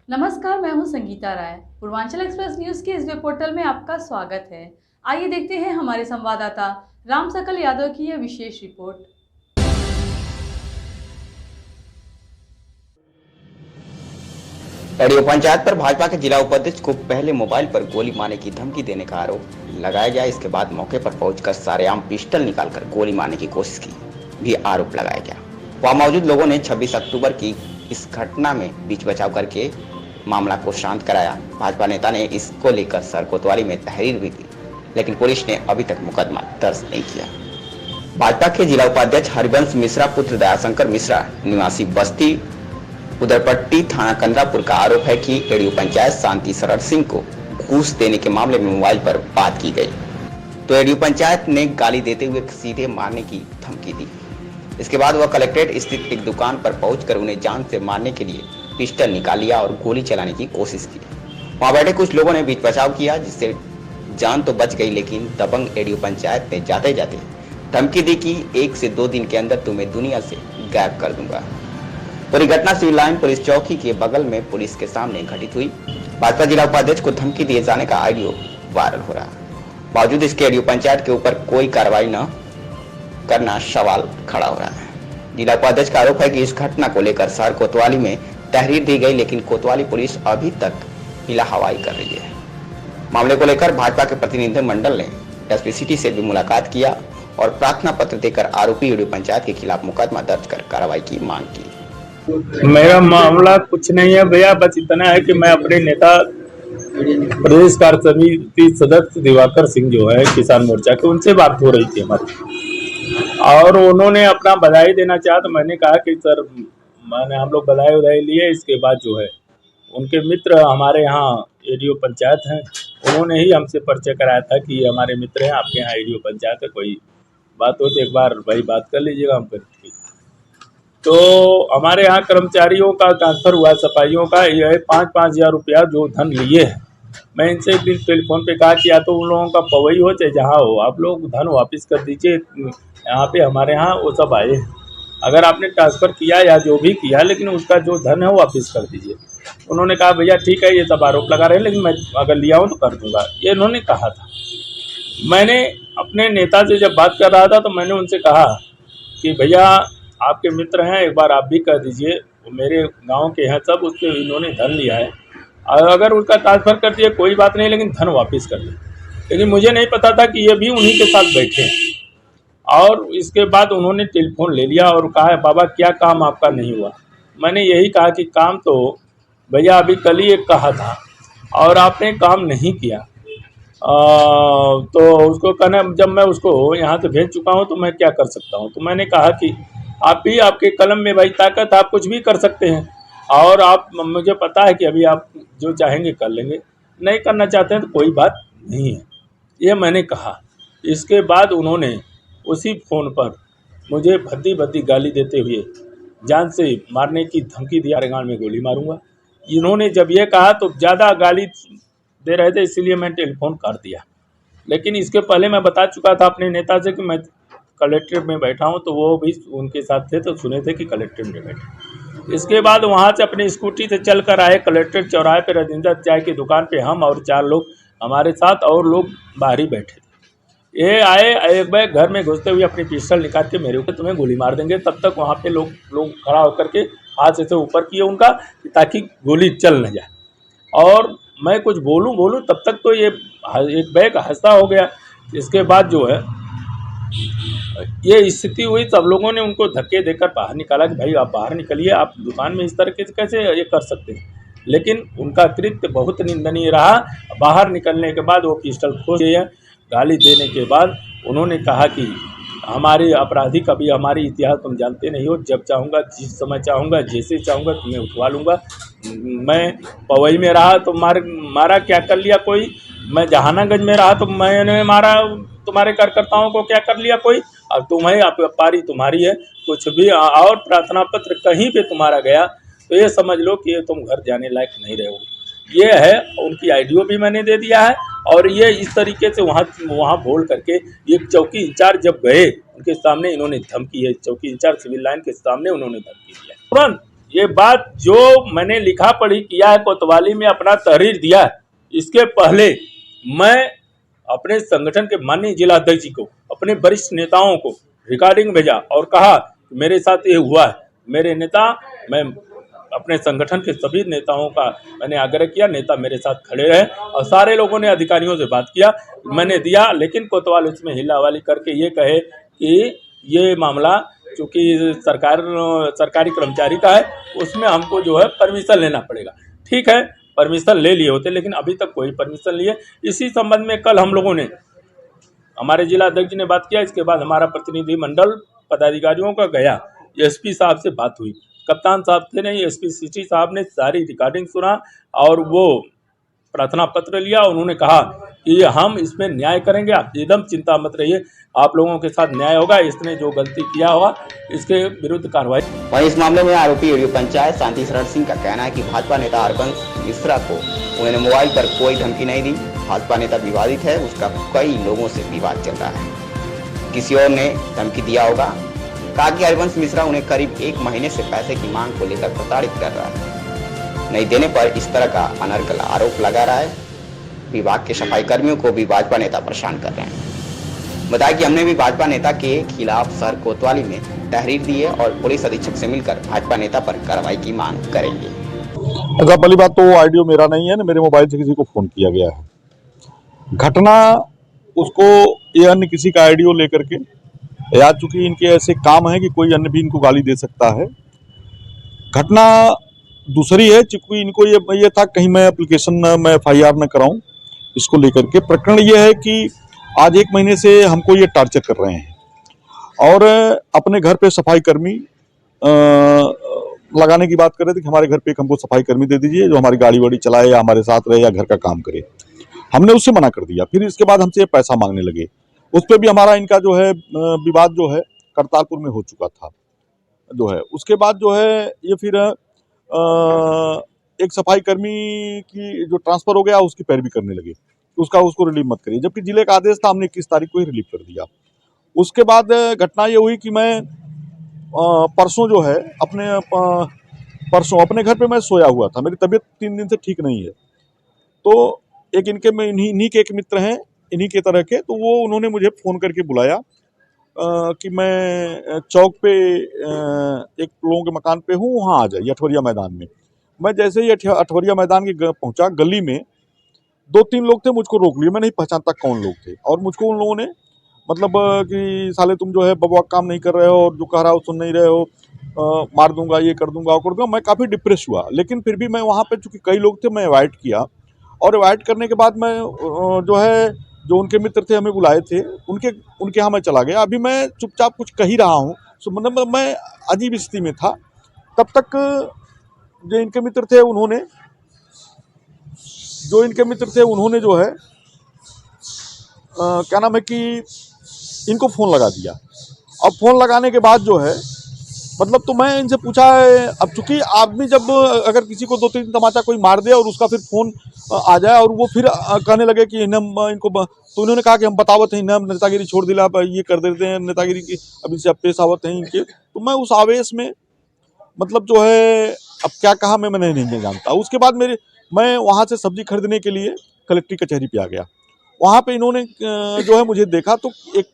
नमस्कार, मैं हूं संगीता राय। पूर्वांचल एक्सप्रेस न्यूज के इस वेब पोर्टल में आपका स्वागत है। आइए देखते हैं हमारे संवाददाता राम सकल यादव की यह विशेष रिपोर्ट। एडीओ पंचायत पर भाजपा के जिला उपाध्यक्ष को पहले मोबाइल पर गोली मारने की धमकी देने का आरोप लगाया गया। इसके बाद मौके पर पहुंचकर सरेआम पिस्टल निकालकर गोली मारने की कोशिश की भी आरोप लगाया गया। वहां मौजूद लोगों ने 26 अक्टूबर की इस घटना में बीच बचाव करके मामला को शांत कराया। भाजपा नेता ने इसको लेकर सर कोतवाली में तहरीर भी दी, लेकिन पुलिस ने अभी तक मुकदमा दर्ज नहीं किया। भाजपा के जिला उपाध्यक्ष हरिवंश मिश्रा पुत्र दयाशंकर मिश्रा निवासी बस्ती उदरपट्टी थाना कंदरापुर का आरोप है कि एडीओ पंचायत शांति सरर सिंह को घूस देने के मामले में मोबाइल पर बात की गई, तो एडीओ पंचायत ने गाली देते हुए सीधे मारने की धमकी दी। इसके बाद वह कलेक्ट्रेट स्थित एक दुकान पर पहुंचकर उन्हें जान से मारने के लिए पिस्टल निकाल लिया और गोली चलाने की कोशिश की। वहां बैठे कुछ लोगों ने बीच बचाव किया, जिससे जान तो बच गई, लेकिन दबंग एडीओ पंचायत ने जाते जाते धमकी दी कि 1 से 2 दिन के अंदर तुम्हें दुनिया से गायब कर दूंगा। पूरी घटना सिविल लाइन पुलिस चौकी के बगल में पुलिस के सामने घटित हुई। भाजपा जिला उपाध्यक्ष को धमकी दिए जाने का ऑडियो वायरल हो रहा है। बावजूद इसके एडीओ पंचायत के ऊपर कोई कार्रवाई न करना सवाल खड़ा हो रहा है। जिला उपाध्यक्ष का आरोप है कि इस घटना को लेकर शहर कोतवाली में तहरीर दी गई, लेकिन कोतवाली पुलिस अभी तक हिला हवाई कर रही है। मामले को लेकर भाजपा के प्रतिनिधि मंडल ने एसपी सिटी से भी मुलाकात किया और प्रार्थना पत्र देकर आरोपी एडीओ पंचायत के खिलाफ मुकदमा दर्ज कर कार्रवाई की मांग की। मेरा मामला कुछ नहीं है भैया, बस इतना है कि मैं अपने नेता प्रदेश कार्य समिति सदस्य दिवाकर सिंह जो है किसान मोर्चा के, उनसे बात हो रही थी हमारी, और उन्होंने अपना बधाई देना चाहा। तो मैंने कहा कि सर मैंने हम लोग बधाई लिए। इसके बाद जो है उनके मित्र हमारे यहाँ एडीओ पंचायत हैं, उन्होंने ही हमसे परिचय कराया था कि ये हमारे मित्र हैं, आपके यहाँ एडीओ पंचायत है, कोई बात हो तो एक बार भाई बात कर लीजिएगा। हम करें। तो हमारे यहाँ कर्मचारियों का ट्रांसफर हुआ, सफाइयों का, यह 5-5 हज़ार रुपया जो धन लिए है। मैं इनसे एक दिन टेलीफोन पे कहा कि या तो उन लोगों का पवई हो चाहे जहाँ हो, आप लोग धन वापस कर दीजिए। यहाँ पे हमारे यहाँ वो सब आए, अगर आपने ट्रांसफ़र किया या जो भी किया, लेकिन उसका जो धन है वो वापस कर दीजिए। उन्होंने कहा भैया ठीक है, ये सब आरोप लगा रहे हैं, लेकिन मैं अगर लिया हूँ तो कर दूँगा, ये इन्होंने कहा था। मैंने अपने नेता से जब बात कर रहा था तो मैंने उनसे कहा कि भैया आपके मित्र हैं, एक बार आप भी कह दीजिए, मेरे गांव के हैं सब, उसके इन्होंने धन लिया है, और अगर उसका ट्रांसफ़र कर दिए कोई बात नहीं, लेकिन धन वापस कर दे। लेकिन मुझे नहीं पता था कि ये भी उन्हीं के साथ बैठे हैं। और इसके बाद उन्होंने टेलीफोन ले लिया और कहा बाबा क्या काम आपका नहीं हुआ। मैंने यही कहा कि काम तो भैया अभी कल ही एक कहा था और आपने काम नहीं किया। तो उसको कहना, जब मैं उसको यहाँ से भेज चुका हूँ तो मैं क्या कर सकता हूँ। तो मैंने कहा कि आप भी, आपके कलम में भाई ताकत, आप कुछ भी कर सकते हैं, और आप, मुझे पता है कि अभी आप जो चाहेंगे कर लेंगे, नहीं करना चाहते हैं तो कोई बात नहीं है, ये मैंने कहा। इसके बाद उन्होंने उसी फ़ोन पर मुझे भद्दी भद्दी गाली देते हुए जान से मारने की धमकी दी, गाल में गोली मारूंगा। इन्होंने जब ये कहा तो ज़्यादा गाली दे रहे थे, इसलिए मैं टेलीफोन कर दिया। लेकिन इसके पहले मैं बता चुका था अपने नेता से कि मैं कलेक्ट्रेट में बैठा हूं, तो वो भी उनके साथ थे, तो सुने थे कि कलेक्ट्रेट में बैठे। इसके बाद वहां से अपनी स्कूटी से चल कर आए कलेक्ट्रेट चौराहे पे, रजिंदर चाय की दुकान पे हम और 4 लोग हमारे साथ, और लोग बाहर ही बैठे थे। ये आए, एक बैग घर में घुसते हुए अपनी पिस्टल निकाल के मेरे ऊपर तुम्हें गोली मार देंगे। तब तक वहाँ पे लोग खड़ा होकर के हाथ से ऊपर किए उनका, ताकि गोली चल न जाए, और मैं कुछ बोलूं तब तक तो ये एक बैग हंसता हो गया। इसके बाद जो है ये स्थिति हुई, सब लोगों ने उनको धक्के देकर बाहर निकाला कि भाई आप बाहर निकलिए, आप दुकान में इस तरह से कैसे ये कर सकते हैं। लेकिन उनका कृत्य बहुत निंदनीय रहा। बाहर निकलने के बाद वो पिस्टल खोल दिए। गाली देने के बाद उन्होंने कहा कि हमारे अपराधी कभी हमारी इतिहास तुम जानते नहीं हो, जब चाहूँगा, जिस समय चाहूँगा, जैसे चाहूँगा तुम्हें उठवा लूँगा। मैं पवई में रहा तो मारा क्या कर लिया कोई, मैं जहानागंज में रहा तो मैंने मारा, तुम्हारे कार्यकर्ताओं को क्या कर लिया कोई, अब तुम्हें पारी तुम्हारी है। कुछ भी और प्रार्थना पत्र कहीं पे तुम्हारा गया तो ये समझ लो कि ये तुम घर जाने लायक नहीं रहोगे। ये है, उनकी आईडियो भी मैंने दे दिया है। और ये इस तरीके से वहाँ बोल करके ये चौकी इंचार्ज जब गए उनके सामने इन्होंने धमकी है, चौकी इंचार्ज सिविल लाइन के सामने उन्होंने धमकी दिया तुरंत। ये बात जो मैंने लिखा पढ़ी किया है, कोतवाली में अपना तहरीर दिया है, इसके पहले मैं अपने संगठन के माननीय जिला अध्यक्ष जी को, अपने वरिष्ठ नेताओं को रिकॉर्डिंग भेजा और कहा मेरे साथ ये हुआ है। मेरे नेता, मैं अपने संगठन के सभी नेताओं का मैंने आग्रह किया, नेता मेरे साथ खड़े रहे और सारे लोगों ने अधिकारियों से बात किया, मैंने दिया। लेकिन कोतवाल उसमें हिलावाली करके ये कहे कि ये मामला चूँकि सरकारी कर्मचारी का है, उसमें हमको जो है परमिशन लेना पड़ेगा। ठीक है, परमिशन ले लिए होते, लेकिन अभी तक कोई परमिशन लिए। इसी संबंध में कल हम लोगों ने, हमारे जिला अध्यक्ष जी ने बात किया, इसके बाद हमारा प्रतिनिधि मंडल पदाधिकारियों का गया, एसपी साहब से बात हुई, कप्तान साहब थे नहीं, एसपी सिटी साहब ने सारी रिकॉर्डिंग सुना और वो प्रार्थना पत्र लिया। उन्होंने कहा कि हम इसमें न्याय करेंगे, आप एकदम चिंता मत रहिए, आप लोगों के साथ न्याय होगा, इसने जो गलती किया होगा इसके विरुद्ध कार्रवाई। वहीं इस मामले में आरोपी यूडीओ पंचायत शांति शरण सिंह का कहना है कि भाजपा नेता हरबंस मिश्रा को उन्होंने मोबाइल पर कोई धमकी नहीं दी। भाजपा नेता विवादित है, उसका कई लोगों से विवाद चल रहा है, किसी और ने धमकी दिया होगा। कहा कि हरबंस मिश्रा उन्हें करीब 1 महीने से पैसे की मांग को लेकर प्रताड़ित कर रहा है, नहीं देने पर इस तरह का अनर्गल आरोप लगा रहा है। विभाग के सफाई कर्मियों को भी भाजपा नेता परेशान कर रहे हैं। बताया कि हमने भी भाजपा नेता के खिलाफ शहर कोतवाली में तहरीर दी है और पुलिस अधीक्षक से मिलकर भाजपा नेता पर कार्रवाई की मांग करेंगे। अच्छा, पहली बात तो वो ऑडियो मेरा नहीं है ना, मेरे मोबाइल से किसी को फोन किया गया है। घटना उसको ये अन्य किसी का ऑडियो लेकर के, या चूंकि इनके ऐसे काम है कि कोई अन्य भी इनको गाली दे सकता है। घटना दूसरी है, चूंकि इनको ये था कहीं मैं एप्लीकेशन मैं FIR न कराऊं, इसको लेकर के प्रकरण ये है कि आज 1 महीने से हमको ये टार्चर कर रहे हैं और अपने घर पे सफाई कर्मी लगाने की बात कर रहे थे कि हमारे घर पे एक हमको सफाई कर्मी दे दीजिए जो हमारी गाड़ी वाड़ी चलाए या हमारे साथ रहे या घर का काम करे। हमने उससे मना कर दिया। फिर इसके बाद हमसे पैसा मांगने लगे। उस पर भी हमारा इनका जो है विवाद जो है करतारपुर में हो चुका था जो है। उसके बाद जो है ये फिर एक सफाई कर्मी की जो ट्रांसफर हो गया उसकी पैरवी करने लगे, उसको रिलीव मत करिए, जबकि जिले का आदेश था, हमने 21 तारीख को ही रिलीव कर दिया। उसके बाद घटना ये हुई कि मैं परसों जो है परसों अपने घर पे मैं सोया हुआ था, मेरी तबीयत 3 दिन से ठीक नहीं है। तो एक इनके में इन्हीं के एक मित्र हैं, इन्हीं के तरह के, तो वो उन्होंने मुझे फ़ोन करके बुलाया कि मैं चौक पे एक लोगों के मकान पे हूँ, वहाँ आ जाइए अठवरिया मैदान में। मैं जैसे ही अठवरिया मैदान के पहुँचा, गली में 2-3 लोग थे, मुझको रोक लिए। मैं नहीं पहचानता कौन लोग थे और मुझको उन लोगों ने मतलब कि साले तुम जो है बबुआ काम नहीं कर रहे हो और जो कह रहा हो सुन नहीं रहे हो, मार दूंगा, ये कर दूंगा, वो कर दूंगा। मैं काफ़ी डिप्रेस हुआ, लेकिन फिर भी मैं वहाँ पे चूँकि कई लोग थे, मैं अवॉइड किया और अवॉइड करने के बाद मैं जो है जो उनके मित्र थे हमें बुलाए थे, उनके यहाँ मैं चला गया। अभी मैं चुपचाप कुछ कह ही रहा हूँ, सो मतलब मैं अजीब स्थिति में था। तब तक जो इनके मित्र थे उन्होंने जो है क्या नाम है कि इनको फ़ोन लगा दिया। अब फ़ोन लगाने के बाद जो है मतलब तो मैं इनसे पूछा, अब चूंकि आदमी जब अगर किसी को 2-3 तमाचा कोई मार दे और उसका फिर फ़ोन आ जाए और वो फिर कहने लगे कि इनको, तो उन्होंने कहा कि हम बतावत हैं ना, नेतागिरी छोड़ दिला, ये कर देते हैं नेतागिरी की, अब इनसे अब पेश आवत हैं इनके। तो मैं उस आवेश में मतलब जो है अब क्या कहा मैं नहीं जानता। उसके बाद मैं वहाँ से सब्जी खरीदने के लिए कलेक्ट्री कचहरी पे आ गया। वहाँ पे इन्होंने जो है मुझे देखा तो एक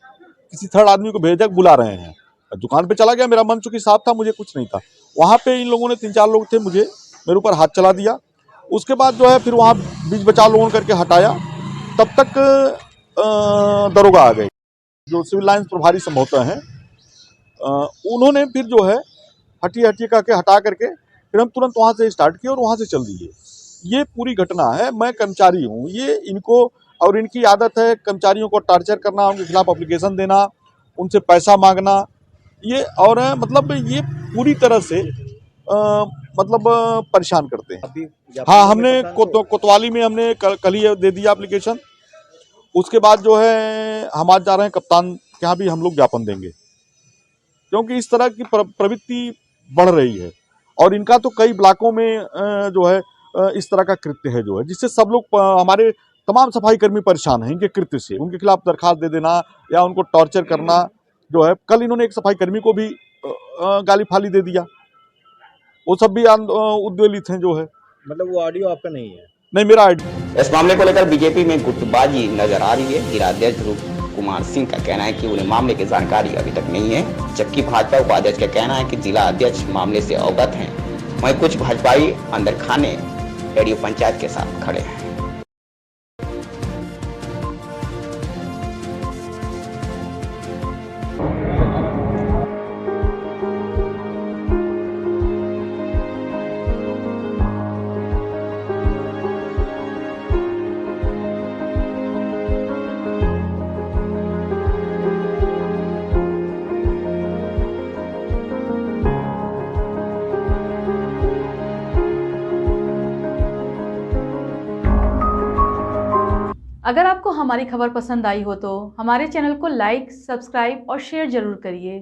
किसी थर्ड आदमी को भेजा, बुला रहे हैं। दुकान पे चला गया, मेरा मन चूंकि साफ था, मुझे कुछ नहीं था। वहाँ पे इन लोगों ने 3-4 लोग थे, मेरे ऊपर हाथ चला दिया। उसके बाद जो है फिर वहाँ बीच बचाव लोगों करके हटाया। तब तक दरोगा आ गए, जो सिविल लाइन्स प्रभारी संभवतः हैं। उन्होंने फिर जो है हटिए करके हटा करके फिर हम तुरंत वहाँ से स्टार्ट किए और वहाँ से चल दिए। ये पूरी घटना है। मैं कर्मचारी हूँ, ये इनको और इनकी आदत है कर्मचारियों को टार्चर करना, उनके खिलाफ एप्लीकेशन देना, उनसे पैसा मांगना, ये और मतलब ये पूरी तरह से मतलब परेशान करते हैं। हाँ, हमने कोतवाली में हमने कल ही दे दिया एप्लीकेशन। उसके बाद जो है हम आज जा रहे हैं कप्तान के यहाँ भी हम लोग ज्ञापन देंगे, क्योंकि इस तरह की प्रवृत्ति बढ़ रही है और इनका तो कई ब्लॉकों में जो है इस तरह का कृत्य है जो है, जिससे सब लोग हमारे तमाम सफाई कर्मी परेशान हैं इनके कृत्य से। उनके खिलाफ दरखास्त दे देना या उनको टॉर्चर करना जो है। कल इन्होंने एक सफाई कर्मी को भी गाली फाली दे दिया। वो सब भी उद्वेलित हैं जो है। मतलब वो ऑडियो आपका नहीं है? नहीं, मेरा आइडिया। इस मामले को लेकर बीजेपी में गुटबाजी नजर आ रही है। जिलाध्यक्ष ध्रुव कुमार सिंह का कहना है कि उन्हें मामले की जानकारी अभी तक नहीं है, जबकि भाजपा उपाध्यक्ष का कहना है कि जिला अध्यक्ष मामले से अवगत हैं। वहीं कुछ भाजपाई अंदर खाने रेडियो पंचायत के साथ खड़े हैं। अगर आपको हमारी खबर पसंद आई हो तो हमारे चैनल को लाइक, सब्सक्राइब और शेयर जरूर करिए।